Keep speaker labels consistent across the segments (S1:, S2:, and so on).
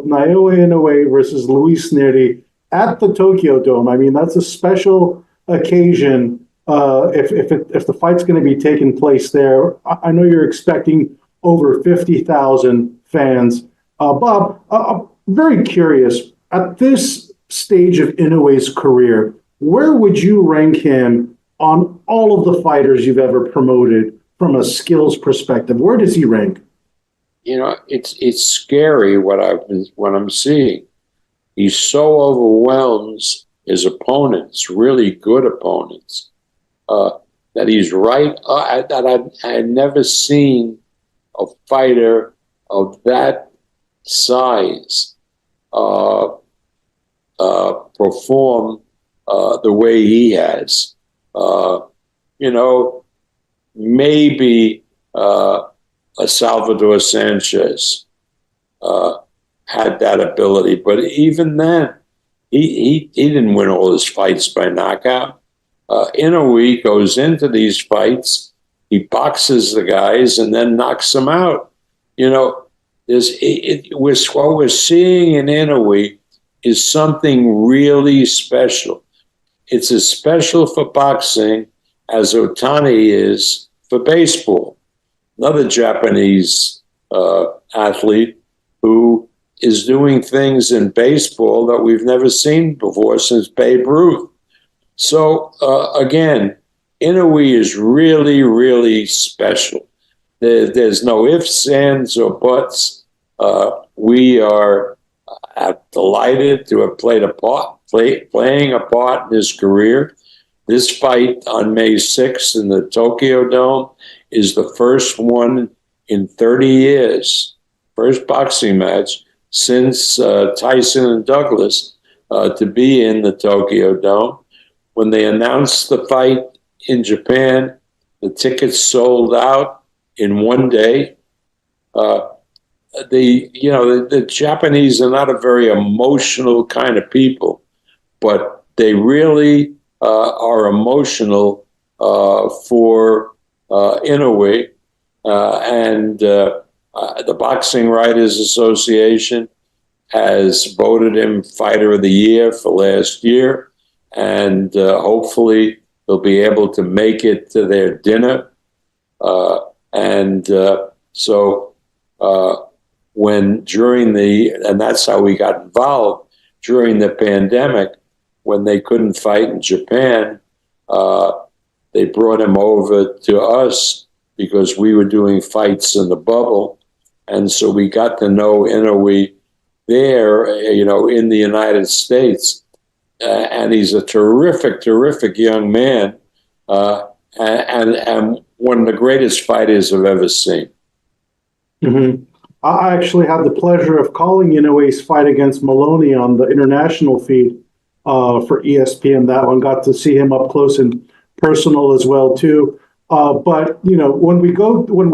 S1: naoyainoue versus luisnery at the Tokyo Dome. I mean, that's a special occasion if the fight's going to be taking place there. I know you're expecting over 50,000 fans. Bob, I'm very curious, at this stage of Inoue's career, where would you rank him on all of the fighters you've ever promoted from a skills perspective? Where does he rank?
S2: You know, it's scary what I'm seeing. He so overwhelms his opponents, really good opponents, that he's right. That I had never seen a fighter of that size perform the way he has. You know, maybe a Salvador Sanchez had that ability, but even then, he didn't win all his fights by knockout. Inoue goes into these fights, he boxes the guys and then knocks them out. You know, what we're seeing in Inoue is something really special. It's as special for boxing as Ohtani is for baseball. Another Japanese athlete who is doing things in baseball that we've never seen before since Babe Ruth. So, again, Inoue is really, really special. There's no ifs, ands, or buts. We are delighted to have playing a part in his career. This fight on May 6th in the Tokyo Dome is the first one in 30 years, first boxing match since Tyson and Douglas to be in the Tokyo Dome. When they announced the fight in Japan, the tickets sold out in one day. The Japanese are not a very emotional kind of people, but they really are emotional for Inoue, and the Boxing Writers Association has voted him Fighter of the Year for last year, and hopefully they'll be able to make it to their dinner. And that's how we got involved during the pandemic when they couldn't fight in Japan. They brought him over to us because we were doing fights in the bubble. And so we got to know Inoue there, in the United States. And he's a terrific, terrific young man, and one of the greatest fighters I've ever seen.
S1: Mm-hmm. I actually had the pleasure of calling Inoue's fight against Maloney on the international feed for ESPN. That one, got to see him up close and personal as well too. But when we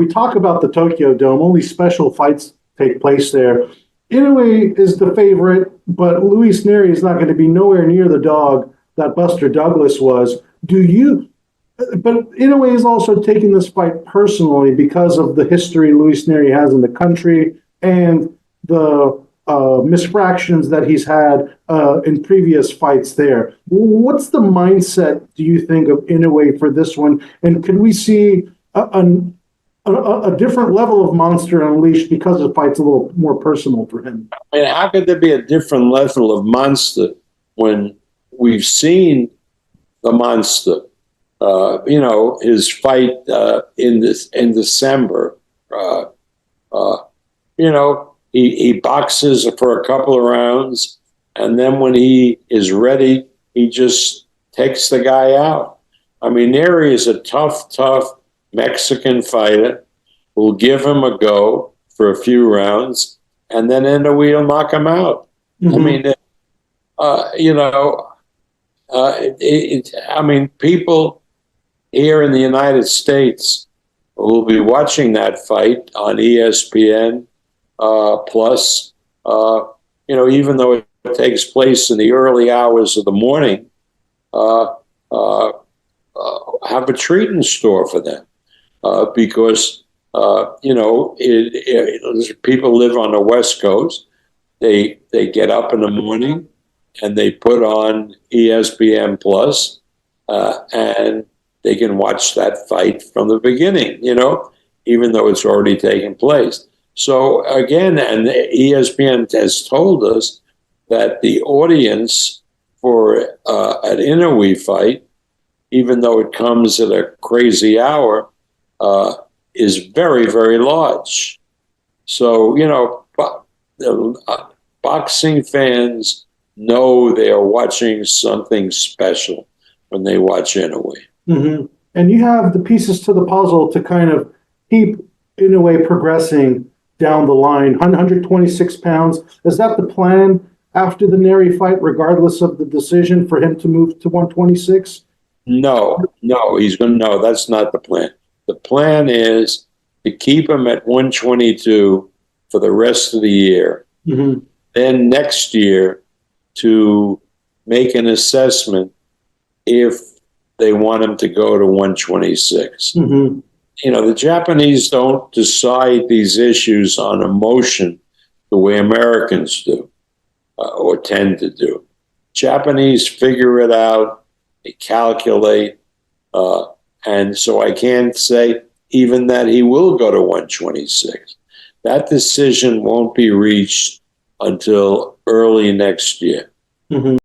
S1: talk about the Tokyo Dome, only special fights take place there. Inoue is the favorite, but luisnery is not going to be nowhere near the dog that Buster Douglas was. But Inoue is also taking this fight personally because of the history luisnery has in the country and the misfractions that he's had in previous fights there. What's the mindset, do you think, of Inoue for this one? And could we see a different level of monster unleashed because the fight's a little more personal for him?
S2: I mean, how could there be a different level of monster when we've seen the monster? His fight in December. He boxes for a couple of rounds, and then when he is ready, he just takes the guy out. I mean, Nery is a tough Mexican fighter who'll give him a go for a few rounds, and then Inoue will knock him out. Mm-hmm. I mean, people here in the United States will be watching that fight on ESPN Plus. Even though it takes place in the early hours of the morning, have a treat in store for them because people live on the West Coast. they get up in the morning and they put on ESPN Plus, and they can watch that fight from the beginning, even though it's already taken place. So again, and ESPN has told us that the audience for an Inoue fight, even though it comes at a crazy hour, is very, very large. So, boxing fans know they are watching something special when they watch Inoue.
S1: Mm-hmm. And you have the pieces to the puzzle to kind of keep Inoue progressing down the line. 126 pounds. Is that the plan after the Nery fight, regardless of the decision for him to move to 126?
S2: No, that's not the plan. The plan is to keep him at 122 for the rest of the year.
S1: Mm-hmm.
S2: Then next year to make an assessment if they want him to go to 126.
S1: Mm-hmm.
S2: The Japanese don't decide these issues on emotion the way Americans do, or tend to do. Japanese figure it out, they calculate, and so I can't say even that he will go to 126. That decision won't be reached until early next year.
S1: Mm-hmm.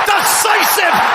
S3: decisive